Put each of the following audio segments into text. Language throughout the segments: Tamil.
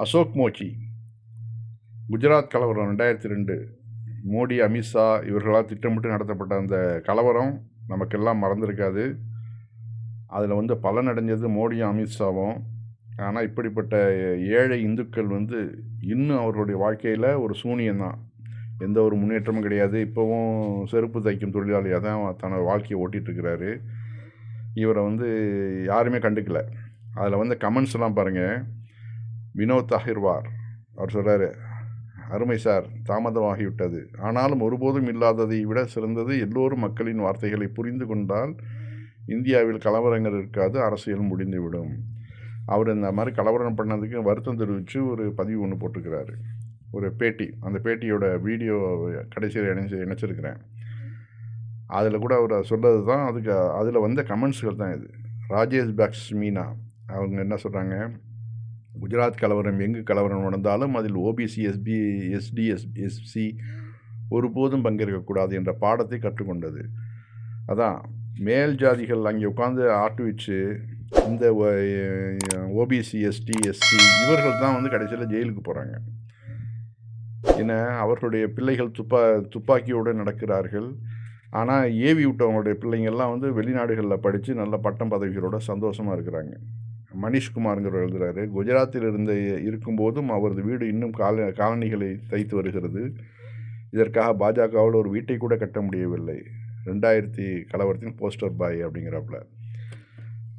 அசோக் மோச்சி குஜராத் கலவரம் 2002 மோடி, அமித்ஷா இவர்களால் திட்டமிட்டு நடத்தப்பட்ட அந்த கலவரம் நமக்கெல்லாம் மறந்துருக்காது. அதில் பலனடைஞ்சது மோடியும் அமித்ஷாவும். ஆனால் இப்படிப்பட்ட ஏழை இந்துக்கள் இன்னும் அவர்களுடைய வாழ்க்கையில் ஒரு சூனியம்தான். எந்த ஒரு முன்னேற்றமும் கிடையாது. இப்போவும் செருப்பு தைக்கும் தொழிலாளியாக தான் தன்னோட வாழ்க்கையை ஓட்டிகிட்ருக்கிறாரு. இவரை யாருமே கண்டுக்கலை. அதில் கமெண்ட்ஸ்லாம் பாருங்கள். வினோத் அகிர்வார் அவர் சொல்கிறாரு, அருமை சார், தாமதமாகிவிட்டது, ஆனாலும் ஒருபோதும் இல்லாததை விட சிறந்தது. எல்லோரும் மக்களின் வார்த்தைகளை புரிந்து கொண்டால் இந்தியாவில் கலவரங்கள் இருக்காது, அரசியல் முடிந்துவிடும். அவர் இந்த மாதிரி கலவரம் பண்ணதுக்கு வருத்தம் தெரிவித்து ஒரு பதிவு ஒன்று போட்டிருக்கிறாரு, ஒரு பேட்டி. அந்த பேட்டியோட வீடியோ கடைசியில் இணைச்சிருக்கிறேன். அதில் கூட அவர் சொல்கிறது தான் அதில் வந்த கமெண்ட்ஸ்கள் தான் இது. ராஜேஷ் பக்ஸ் மீனா அவங்க என்ன சொல்கிறாங்க, குஜராத் கலவரம் எங்கு கலவரம் நடந்தாலும் அதில் ஓபிசி, எஸ்சி ஒருபோதும் பங்கேற்கக்கூடாது என்ற பாடத்தை கற்றுக்கொண்டது. அதான் மேல் ஜாதிகள் அங்கே உட்காந்து ஆட்டு வச்சு இந்த ஓபிசி, எஸ்சி இவர்கள் தான் கடைசியில் ஜெயிலுக்கு போகிறாங்க. ஏன்னா அவர்களுடைய பிள்ளைகள் துப்பாக்கியோடு நடக்கிறார்கள். ஆனால் ஏவி விட்டவங்களுடைய பிள்ளைங்கள்லாம் வெளிநாடுகளில் படித்து நல்ல பட்டம் பதவிகளோட சந்தோஷமாக இருக்கிறாங்க. மணிஷ்குமார்ங்கிறவர் எழுதுகிறாரு, குஜராத்தில் இருக்கும்போதும் அவரது வீடு இன்னும் காலணிகளை தைத்து வருகிறது. இதற்காக பாஜகவில் ஒரு வீட்டை கூட கட்ட முடியவில்லை. 2000 கலவரத்தின் போஸ்டர் பாய் அப்படிங்கிறாப்புல.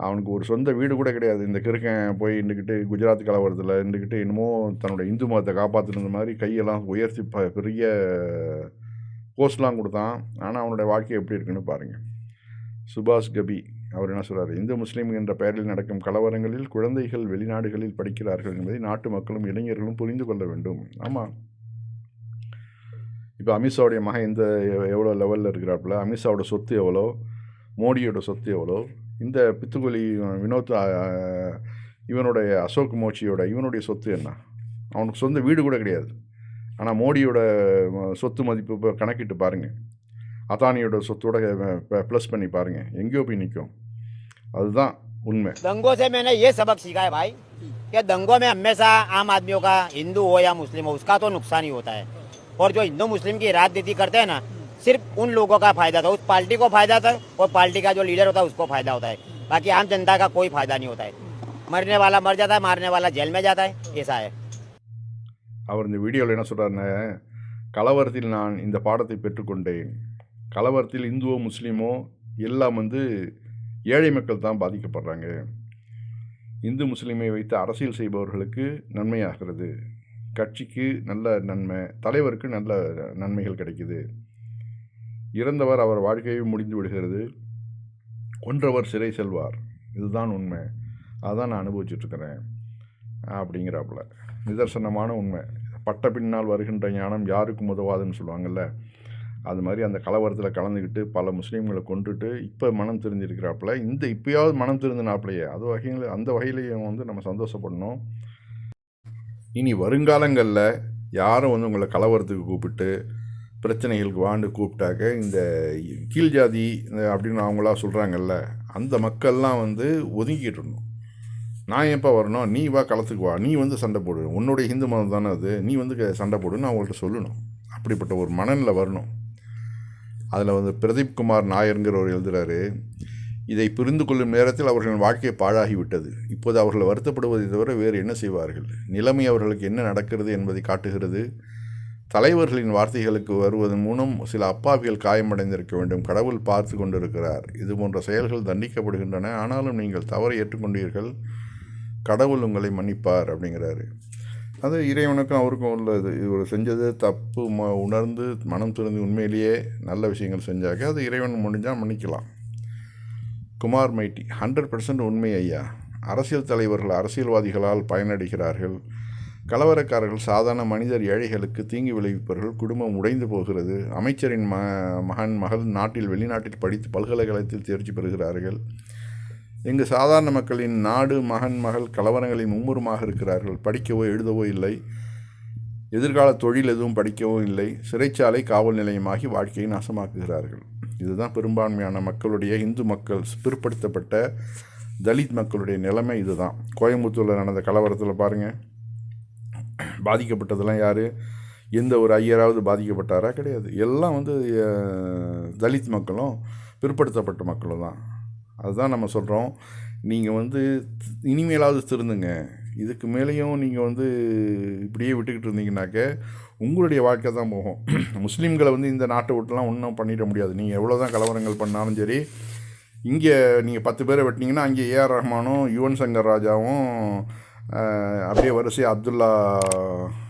அவனுக்கு ஒரு சொந்த வீடு கூட கிடையாது. இந்த கிறுக்கன் போய் இருந்துக்கிட்டு குஜராத் கலவரத்தில் இருந்துக்கிட்டு என்னமோ தன்னோட இந்து மதத்தை காப்பாற்றுன மாதிரி கையெல்லாம் உயர்த்தி பெரிய போஸ்ட்லாம் கொடுத்தான். ஆனால் அவனுடைய வாழ்க்கை எப்படி இருக்குன்னு பாருங்கள். சுபாஷ் கபி அவர் என்ன சொல்கிறார், இந்து முஸ்லீம் என்ற பெயரில் நடக்கும் கலவரங்களில் குழந்தைகள் வெளிநாடுகளில் படிக்கிறார்கள் என்பதை நாட்டு மக்களும் இளைஞர்களும் புரிந்து கொள்ள வேண்டும். ஆமாம், இப்போ அமித்ஷாவுடைய மகன் எவ்வளோ லெவலில் இருக்கிறாப்புல, அமித்ஷாவோட சொத்து எவ்வளோ, மோடியோட சொத்து எவ்வளோ, இந்த பித்துக்குலி வினோத் இவனுடைய அசோக் மோச்சியோட இவனுடைய சொத்து என்ன? அவனுக்கு சொந்த வீடு கூட கிடையாது. ஆனால் மோடியோட சொத்து மதிப்பு இப்போ கணக்கிட்டு பாருங்கள், அதானியோட சொத்தோட ப்ளஸ் பண்ணி பாருங்கள், எங்கேயோ போய் நிற்கும். அதுதான் उनमें दंगों से मैंने ये सबक सीखा है भाई कि दंगों में हमेशा आम आदमियों का, हिंदू हो या मुस्लिम हो, उसका तो नुकसान ही होता है। और जो हिंदू मुस्लिम की राजनीति करते हैं ना, सिर्फ उन लोगों का फायदा था, उस पार्टी को फायदा था और पार्टी का जो लीडर होता है उसको फायदा होता है। बाकी आम जनता का कोई फायदा नहीं होता है। मरने वाला मर जाता है, मारने वाला जेल में जाता है, ऐसा है। அவர் இந்த வீடியோவில் என்ன சொல்கிறாருன்னா, கலவரத்தில் நான் இந்த பாடத்தை பெற்றுக்கொண்டேன். கலவரத்தில் இந்துவோ முஸ்லீமோ எல்லாம் ஏழை மக்கள் தான் பாதிக்கப்படுறாங்க. இந்து முஸ்லீமை வைத்து அரசியல் செய்பவர்களுக்கு நன்மையாகிறது, கட்சிக்கு நல்ல நன்மை, தலைவருக்கு நல்ல நன்மைகள் கிடைக்குது. இறந்தவர் அவர் வாழ்க்கையை முடிந்து விடுகிறது, கொன்றவர் சிறை செல்வார். இதுதான் உண்மை, அதான் நான் அனுபவிச்சுட்ருக்கிறேன் அப்படிங்கிறாப்புல. நிதர்சனமான உண்மை. பட்ட பின்னால் வருகின்ற ஞானம் யாருக்கும் உதவாதுன்னு சொல்லுவாங்கள்ல, அது மாதிரி அந்த கலவரத்தில் கலந்துக்கிட்டு பல முஸ்லீம்களை கொண்டுட்டு இப்போ மனம் தெரிஞ்சிருக்கிறாப்புல. இப்போயாவது மனம் தெரிஞ்சினாப்புலையே, அந்த வகையிலையும் நம்ம சந்தோஷப்படணும். இனி வருங்காலங்களில் யாரும் உங்களை கலவரத்துக்கு கூப்பிட்டு பிரச்சனைகளுக்கு வாண்டு கூப்பிட்டாக்க, இந்த கீழ் ஜாதி அப்படின்னு அவங்களா சொல்கிறாங்கல்ல, அந்த மக்கள்லாம் ஒதுங்கிக்கிட்டுருணும். நான் எப்போ வரணும், நீ வா களத்துக்கு வா, நீ சண்டை போடு, உன்னுடைய ஹிந்து மதம் தானே அது, நீ சண்டை போடுன்னு அவங்கள்ட்ட சொல்லணும். அப்படிப்பட்ட ஒரு மனநிலை வரணும். அதில் பிரதீப் குமார் நாயருங்கிறவர் எழுதுகிறாரு, இதை புரிந்து கொள்ளும் நேரத்தில் அவர்களின் வாழ்க்கை பாழாகிவிட்டது. இப்போது அவர்கள் வருத்தப்படுவதை தவிர வேறு என்ன செய்வார்கள்? நிலைமை அவர்களுக்கு என்ன நடக்கிறது என்பதை காட்டுகிறது. தலைவர்களின் வார்த்தைகளுக்கு வருவதன் மூலம் சில அப்பாவிகள் காயமடைந்திருக்க வேண்டும். கடவுள் பார்த்து கொண்டிருக்கிறார். இது போன்ற செயல்கள் தண்டிக்கப்படுகின்றன. ஆனாலும் நீங்கள் தவறை ஏற்றுக்கொண்டீர்கள், கடவுள் உங்களை மன்னிப்பார் அப்படிங்கிறாரு. அது இறைவனுக்கும் அவருக்கும் உள்ளது. இவர் செஞ்சது தப்பு உணர்ந்து மனம் திறந்து உண்மையிலேயே நல்ல விஷயங்கள் செஞ்சாக்க அது இறைவன் முடிஞ்சால் மன்னிக்கலாம். குமார் மைட்டி 100% உண்மை ஐயா. அரசியல் தலைவர்கள் அரசியல்வாதிகளால் பயனடைகிறார்கள். கலவரக்காரர்கள் சாதாரண மனிதர், ஏழைகளுக்கு தீங்கு விளைவிப்பவர்கள். குடும்பம் உடைந்து போகிறது. அமைச்சரின் மகள் நாட்டில் வெளிநாட்டில் படித்து பல்கலைக்கழகத்தில் தேர்ச்சி பெறுகிறார்கள். இங்கு சாதாரண மக்களின் நாடு, மகள் கலவரங்களில் மும்முரமாக இருக்கிறார்கள். படிக்கவோ எழுதவோ இல்லை, எதிர்கால தொழில் எதுவும் படிக்கவும் இல்லை. சிறைச்சாலை காவல் நிலையமாகி வாழ்க்கையை நாசமாக்குகிறார்கள். இதுதான் பெரும்பான்மையான மக்களுடைய, இந்து மக்கள், பிற்படுத்தப்பட்ட தலித் மக்களுடைய நிலைமை இதுதான். கோயம்புத்தூரில் நடந்த கலவரத்தில் பாருங்கள், பாதிக்கப்பட்டதெல்லாம் யார்? எந்த ஒரு ஐயராவது பாதிக்கப்பட்டாரா? கிடையாது. எல்லாம் வந்து தலித் மக்களும் பிற்படுத்தப்பட்ட மக்களும் தான். அதுதான் நம்ம சொல்கிறோம். நீங்கள் வந்து இனிமேலாவது திருந்துங்க. இதுக்கு மேலேயும் நீங்கள் வந்து இப்படியே விட்டுக்கிட்டு இருந்தீங்கன்னாக்க உங்களுடைய வாழ்க்கை தான் போகும். முஸ்லீம்களை வந்து இந்த நாட்டை விட்டுலாம் ஒன்றும் பண்ணிட முடியாது. நீங்கள் எவ்வளோ தான் கலவரங்கள் பண்ணாலும் சரி, இங்கே நீங்கள் 10 பேரை வெட்டினீங்கன்னா அங்கே ஏஆர் ரஹ்மானும் யுவன் சங்கர் ராஜாவும் அப்படியே வரிசையாக அப்துல்லா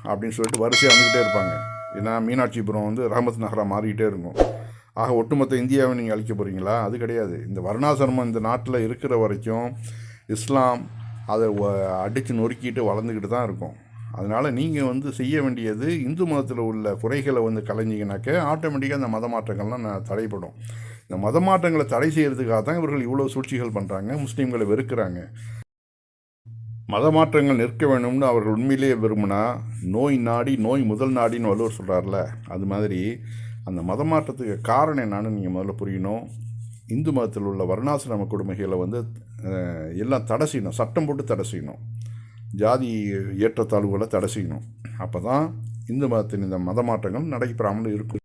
அப்படின்னு சொல்லிட்டு வரிசையாக வந்துக்கிட்டே இருப்பாங்க. ஏன்னா மீனாட்சிபுரம் வந்து ரஹமத் நகராக மாறிக்கிட்டே இருக்கும். ஆக ஒட்டுமொத்த இந்தியாவை நீங்கள் அழிக்க போகிறீங்களா? அது கிடையாது. இந்த வர்ணாசிரமம் இந்த நாட்டில் இருக்கிற வரைக்கும் இஸ்லாம் அதை அடித்து நொறுக்கிட்டு வளர்ந்துக்கிட்டு தான் இருக்கும். அதனால் நீங்கள் வந்து செய்ய வேண்டியது இந்து மதத்தில் உள்ள குறைகளை வந்து கலைஞ்சிங்கனாக்க ஆட்டோமேட்டிக்காக அந்த மத மாற்றங்கள்லாம் தடைப்படும். இந்த மத மாற்றங்களை தடை செய்கிறதுக்காக தான் இவர்கள் இவ்வளோ சூழ்ச்சிகள் பண்ணுறாங்க, முஸ்லீம்களை வெறுக்கிறாங்க. மத மாற்றங்கள் நிற்க வேணும்னு அவர்கள் உண்மையிலேயே விரும்பினா நோய் நாடி நோய் முதல் நாடின்னு வள்ளுவர் சொல்கிறார்ல, அது மாதிரி அந்த மத மாற்றத்துக்கு காரணம் என்னான்னு நீங்கள் முதல்ல புரியணும். இந்து மதத்தில் உள்ள வர்ணாசிரம கொடுமைகளை வந்து எல்லாம் தடை செய்யணும், சட்டம் போட்டு தடை செய்யணும், ஜாதி ஏற்றத்தாழ்வுகளை தடை செய்யணும். அப்போ தான் இந்து மதத்தின் இந்த மத மாற்றங்கள் நடைபெறாமல் இருக்கும்.